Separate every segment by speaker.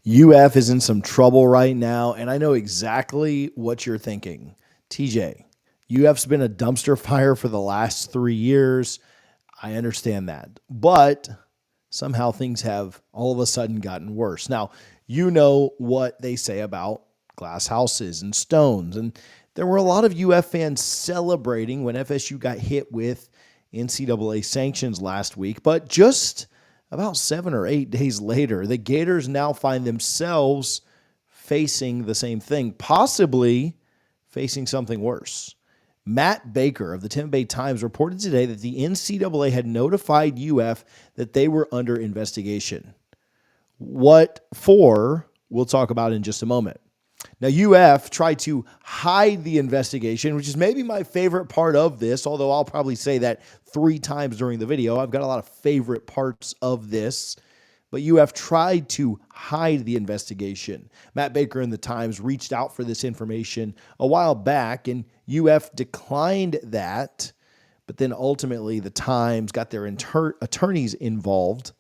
Speaker 1: UF is in some trouble right now, and I know exactly what you're thinking. TJ, UF's been a dumpster fire for the last 3 years. I understand that. But somehow things have all of a sudden gotten worse. Now, you know what they say about glass houses and stones. And there were a lot of UF fans celebrating when FSU got hit with NCAA sanctions last week. But just about 7 or 8 days later, the Gators now find themselves facing the same thing, possibly facing something worse. Matt Baker of the Tampa Bay Times reported today that the NCAA had notified UF that they were under investigation. What for, we'll talk about in just a moment. Now, UF tried to hide the investigation, which is maybe my favorite part of this, although I'll probably say that 3 times during the video. I've got a lot of favorite parts of this, but UF tried to hide the investigation. Matt Baker and the Times reached out for this information a while back, and UF declined that, but then ultimately the Times got their attorneys involved,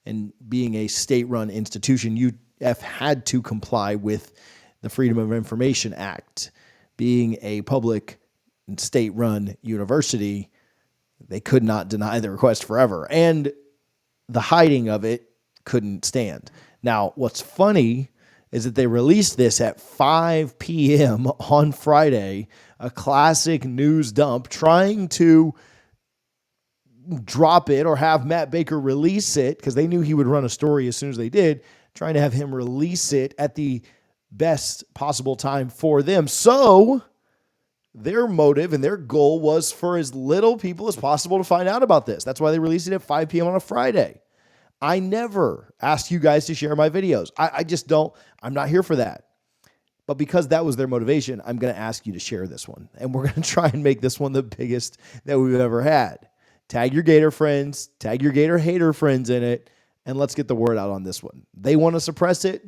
Speaker 1: and being a state-run institution, UF had to comply with the Freedom of Information Act. Being a public and state-run university, they could not deny the request forever, and the hiding of it couldn't stand. Now, what's funny is that they released this at 5 p.m. on Friday, a classic news dump, trying to drop it or have Matt Baker release it because they knew he would run a story as soon as they did, trying to have him release it at the best possible time for them. So their motive and their goal was for as little people as possible to find out about this. That's why they released it at 5 p.m. on a Friday. I never ask you guys to share my videos. I just don't. I'm not here for that. But because that was their motivation, I'm going to ask you to share this one. And we're going to try and make this one the biggest that we've ever had. Tag your Gator friends, tag your Gator hater friends in it, and let's get the word out on this one. They want to suppress it.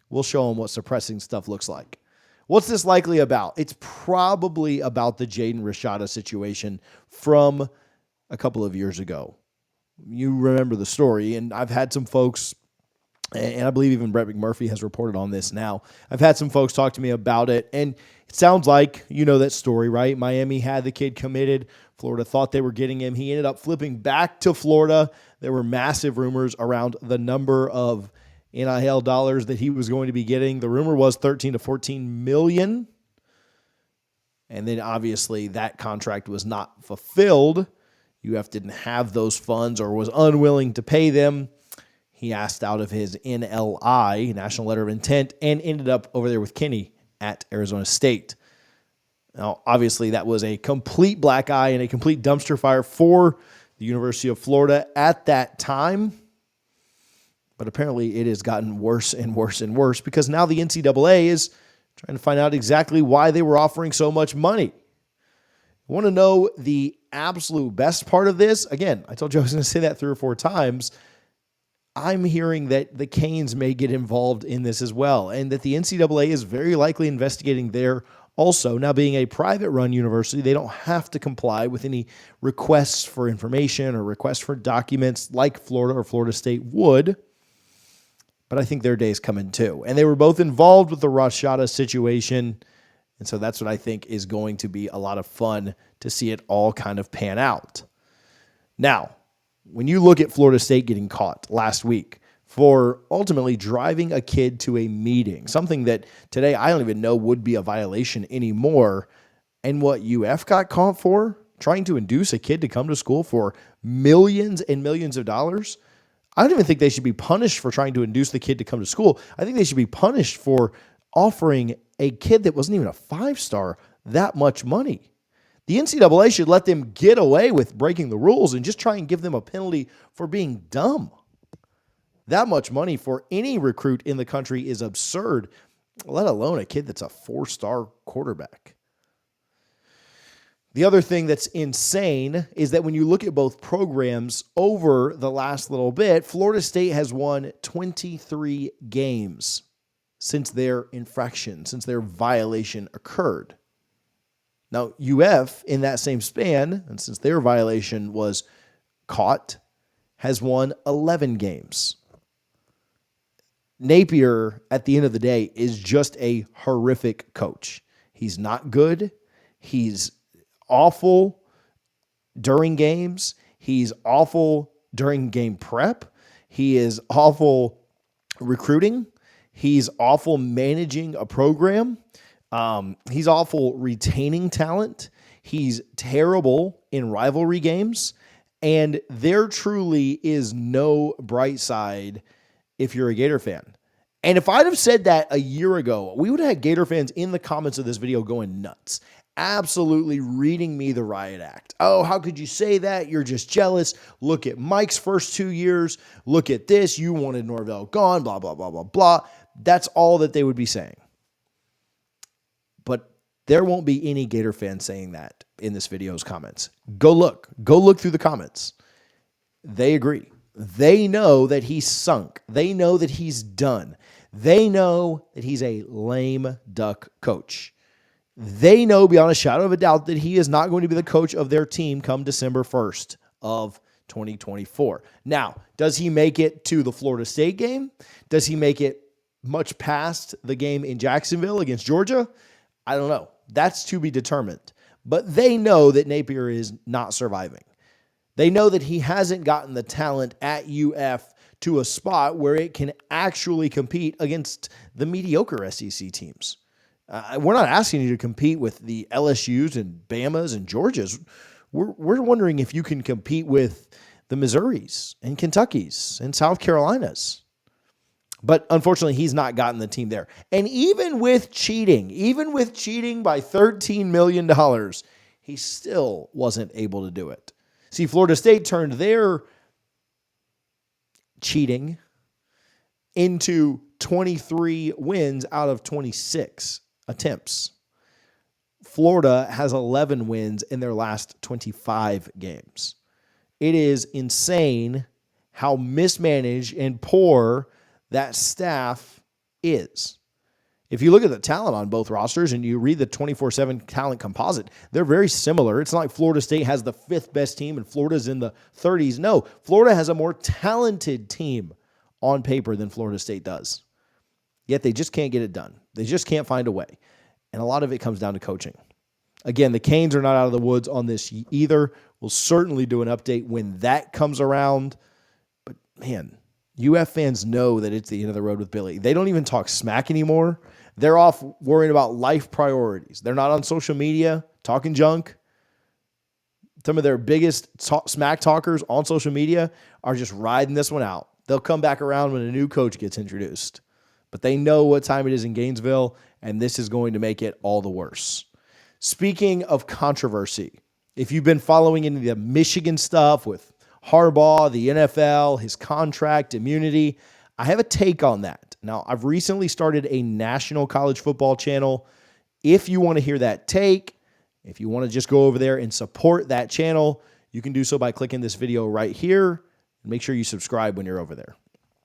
Speaker 1: We'll show them what suppressing stuff looks like. What's this likely about? It's probably about the Jaden Rashada situation from a couple of years ago. You remember the story, and I've had some folks, and I believe even Brett McMurphy has reported on this now. I've had some folks talk to me about it, and it sounds like you know that story, right? Miami had the kid committed. Florida thought they were getting him. He ended up flipping back to Florida. There were massive rumors around the number of NIL dollars that he was going to be getting. The rumor was 13 to 14 million. And then obviously that contract was not fulfilled. UF didn't have those funds or was unwilling to pay them. He asked out of his NLI, National Letter of Intent, and ended up over there with Kenny at Arizona State. Now, obviously that was a complete black eye and a complete dumpster fire for the University of Florida at that time. But apparently it has gotten worse and worse and worse because now the NCAA is trying to find out exactly why they were offering so much money. Want to know the absolute best part of this? Again, I told you I was going to say that 3 or 4 times. I'm hearing that the Canes may get involved in this as well, and that the NCAA is very likely investigating there also. Now, being a private-run university, they don't have to comply with any requests for information or requests for documents like Florida or Florida State would. But I think their day is coming too. And they were both involved with the Rashada situation. And so that's what I think is going to be a lot of fun to see it all kind of pan out. Now, when you look at Florida State getting caught last week for ultimately driving a kid to a meeting, something that today I don't even know would be a violation anymore, and what UF got caught for, trying to induce a kid to come to school for millions and millions of dollars, I don't even think they should be punished for trying to induce the kid to come to school. I think they should be punished for offering a kid that wasn't even a 5-star that much money. The NCAA should let them get away with breaking the rules and just try and give them a penalty for being dumb. That much money for any recruit in the country is absurd, let alone a kid that's a 4-star quarterback. The other thing that's insane is that when you look at both programs over the last little bit, Florida State has won 23 games since their infraction, since their violation occurred. Now, UF, in that same span, and since their violation was caught, has won 11 games. Napier, at the end of the day, is just a horrific coach. He's not good. He's awful during games. He's awful during game prep. He is awful recruiting. He's awful managing a program. He's awful retaining talent. He's terrible in rivalry games. And there truly is no bright side if you're a Gator fan. And if I'd have said that a year ago, we would have had Gator fans in the comments of this video going nuts, absolutely reading me the riot act. Oh, how could you say that? You're just jealous. Look at Mike's first 2 years. Look at this. You wanted Norvell gone, blah, blah, blah, blah, blah. That's all that they would be saying. But there won't be any Gator fans saying that in this video's comments. Go look through the comments. They agree. They know that he's sunk. They know that he's done. They know that he's a lame duck coach. They know beyond a shadow of a doubt that he is not going to be the coach of their team come December 1st of 2024. Now, does he make it to the Florida State game? Does he make it much past the game in Jacksonville against Georgia? I don't know. That's to be determined. But they know that Napier is not surviving. They know that he hasn't gotten the talent at UF to a spot where it can actually compete against the mediocre SEC teams. We're not asking you to compete with the LSUs and Bamas and Georgias. We're wondering if you can compete with the Missouris and Kentuckys and South Carolinas. But unfortunately, he's not gotten the team there. And even with cheating by $13 million, he still wasn't able to do it. See, Florida State turned their cheating into 23 wins out of 26 attempts. Florida has 11 wins in their last 25 games. It is insane how mismanaged and poor that staff is. If you look at the talent on both rosters and you read the 24/7 talent composite, they're very similar. It's not like Florida State has the 5th best team and Florida's in the 30s. No, Florida has a more talented team on paper than Florida State does. Yet they just can't get it done. They just can't find a way. And a lot of it comes down to coaching. Again, the Canes are not out of the woods on this either. We'll certainly do an update when that comes around. But man, UF fans know that it's the end of the road with Billy. They don't even talk smack anymore. They're off worrying about life priorities. They're not on social media talking junk. Some of their biggest smack talkers on social media are just riding this one out. They'll come back around when a new coach gets introduced. But they know what time it is in Gainesville, and this is going to make it all the worse. Speaking of controversy, if you've been following into the Michigan stuff with Harbaugh, the NFL, his contract, immunity, I have a take on that. Now, I've recently started a national college football channel. If you want to hear that take, if you want to just go over there and support that channel, you can do so by clicking this video right here. Make sure you subscribe when you're over there.